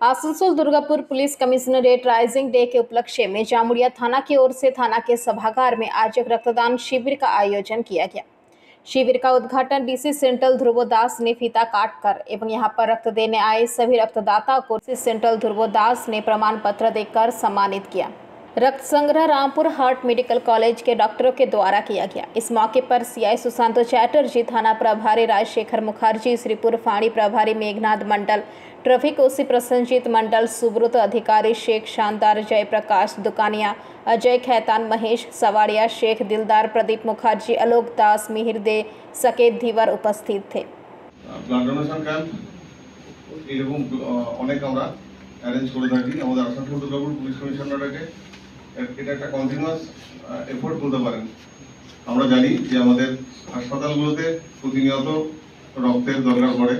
Asansol Durgapur police commissionerate rising day के उपलक्ष्य में जामुड़िया थाना की ओर से थाना के सभागार में आज एक रक्तदान शिविर का आयोजन किया गया। शिविर का उद्घाटन डीसी सेंट्रल ध्रुवदास ने फीता काटकर एवं यहां पर रक्त देने आए सभी रक्तदाता को डीसी सेंट्रल ध्रुवदास ने प्रमाण पत्र देकर सम्मानित किया। रक्त संग्रह रामपुर हार्ट मेडिकल कॉलेज के डॉक्टरों के द्वारा किया गया। इस मौके पर सीआई सुशांत चैटर्जी, थाना प्रभारी राजशेखर मुखर्जी, श्रीपुर फाड़ी प्रभारी मेघनाथ मंडल, ट्रैफिक ओसी प्रसन्नजीत मंडल, सुब्रत अधिकारी शेख शानदार, जयप्रकाश दुकानिया, अजय खैतान, महेश सवाड़िया, शेख दिलदार, प्रदीप मुखर्जी, आलोक दास, मिहिर दे, सकेत धीवर उपस्थित थे। এটা একটা কন্টিনিউয়াস এফোর্ট বলতে পারেন। আমরা জানি যে আমাদের হাসপাতালগুলোতে প্রতিনিয়ত রক্তের দরকার পড়ে।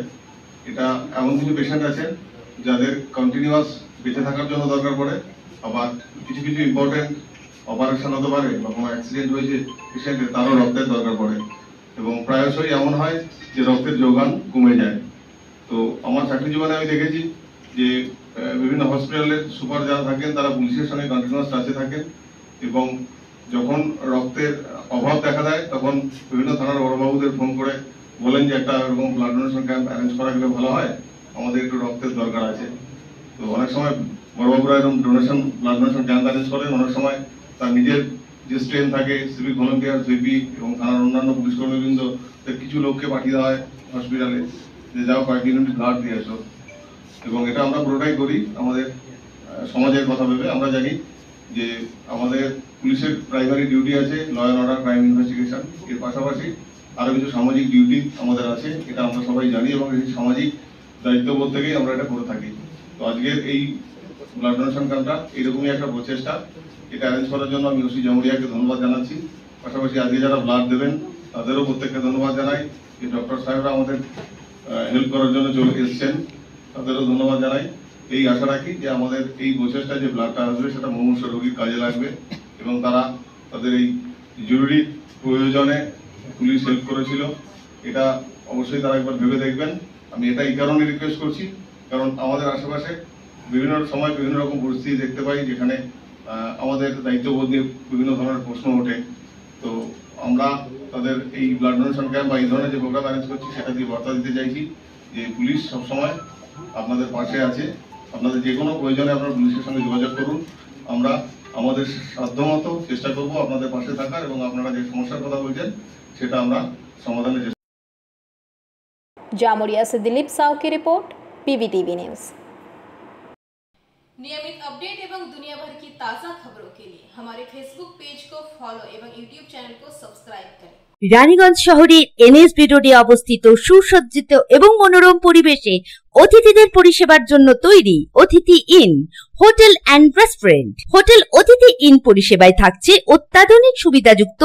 এটা এমন কিছু পেশেন্ট আছেন যাদের কন্টিনিউয়াস বেঁচে থাকার জন্য দরকার পড়ে, আবার কিছু কিছু ইম্পর্টেন্ট অপারেশন হতে পারে বা কোনো অ্যাক্সিডেন্ট হয়েছে পেশেন্টের, তারও রক্তের দরকার পড়ে এবং প্রায়শই এমন হয় যে রক্তের যোগান কমে যায়। তো আমার চাকরি জীবনে আমি দেখেছি যে বিভিন্ন হসপিটালের সুপার যারা থাকেন তারা পুলিশের সঙ্গে কন্টিনিউয়াস টাচে থাকেন এবং যখন রক্তের অভাব দেখা দেয় তখন বিভিন্ন থানার বড়বাবুদের ফোন করে বলেন যে একটা এরকম ব্লাড ডোনেশন ক্যাম্প অ্যারেঞ্জ করা গেলে ভালো হয়, আমাদের একটু রক্তের দরকার আছে। তো অনেক সময় বড়বাবুরা এরকম ব্লাড ডোনেশন ক্যাম্প অ্যারেঞ্জ করেন, অনেক সময় তার নিজের যে স্ট্রেন থাকে সিভিক ভলেন্টিয়ার, সিপি এবং থানার অন্যান্য পুলিশ কর্মীবৃন্দ কিছু লোককে পাঠিয়ে দেওয়া হয় হসপিটালে যে যাও কয়েক ইউনিট ব্লাড দিয়ে আসো। এবং এটা আমরা পুরোটাই করি আমাদের সমাজের কথা ভেবে। আমরা জানি যে আমাদের পুলিশের প্রাইমারি ডিউটি আছে law and order, crime investigation, এর পাশাপাশি আরও কিছু সামাজিক ডিউটি আমাদের আছে, এটা আমরা সবাই জানি এবং এই সামাজিক দায়িত্ববোধ থেকেই আমরা এটা করে থাকি। তো আজকের এই ব্লাড ডোনেশন ক্যাম্পটা এরকমই একটা প্রচেষ্টা, এটা অ্যারেঞ্জ করার জন্য আমি ওসি জামুরিয়াকে ধন্যবাদ জানাচ্ছি। পাশাপাশি আজকে যারা ব্লাড দেবেন তাদেরও প্রত্যেককে ধন্যবাদ জানাই। এই ডক্টর সাহেবরা আমাদের হেল্প করার জন্য চলে এসছেন, তাদেরও ধন্যবাদ জানাই। এই আশা রাখি যে আমাদের এই প্রচেষ্টা যে ব্লাডটা আসবে সেটা মুমূর্ষু রোগীর কাজে লাগবে এবং তারা তাদের এই জরুরি প্রয়োজনে পুলিশ হেল্প করেছিল, এটা অবশ্যই তারা একবার ভেবে দেখবেন। আমি এটা এই কারণে রিকোয়েস্ট করছি কারণ আমাদের আশেপাশে বিভিন্ন সময় বিভিন্ন রকম পরিস্থিতি দেখতে পাই যেখানে আমাদের দায়িত্ববোধ নিয়ে বিভিন্ন ধরনের প্রশ্ন ওঠে। তো আমরা তাদের এই ব্লাড ডোনেশন ক্যাম্প বা এই ধরনের যে প্রোগ্রাম অ্যারেঞ্জ করছি সেটা দিয়ে বার্তা দিতে চাইছি যে পুলিশ সবসময় আপনাদের পাশে আছে, আপনাদের যে কোনো প্রয়োজনে আপনারা পুলিশের সঙ্গে যোগাযোগ করুন। আমরা আমাদের সাধ্যমতো চেষ্টা করব আপনাদের পাশে থাকার এবং আপনারা যে সমস্যার কথা বলছেন সেটা আমরা সমাধানের চেষ্টা। जामुड़िया से दिलीप साव की रिपोर्ट, पीवीटीवी न्यूज। नियमित अपडेट एवं दुनिया भर की ताज़ा खबरों के लिए हमारे फेसबुक पेज को फॉलो एवं यूट्यूब चैनल को सब्सक्राइब करें। রানীগঞ্জ শহরের এনএসবি রোডে অবস্থিত সুসজ্জিত এবং মনোরম পরিবেশে অতিথিদের পরিষেবার জন্য তৈরি অতিথি in hotel and restaurant. Hotel অতিথি ইন পরিষেবায় থাকছে অত্যাধুনিক সুবিধাযুক্ত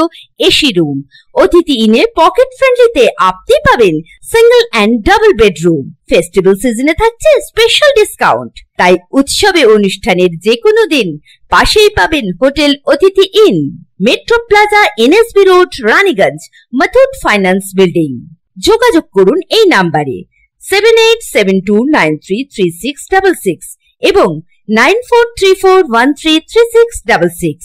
এসি রুম। অতিথি ইনে পকেট ফ্রেন্ডলিতে আপনি পাবেন single and double bedroom. Festival সিজনে থাকছে স্পেশাল ডিসকাউন্ট, তাই উৎসবে অনুষ্ঠানের যে কোনো দিন পাশেই পাবেন হোটেল অতিথি in, metro plaza, NSB road, Raniganj, Muthoot finance building. যোগাযোগ করুন এই নাম্বারে 7872933666 এবং 9434133666।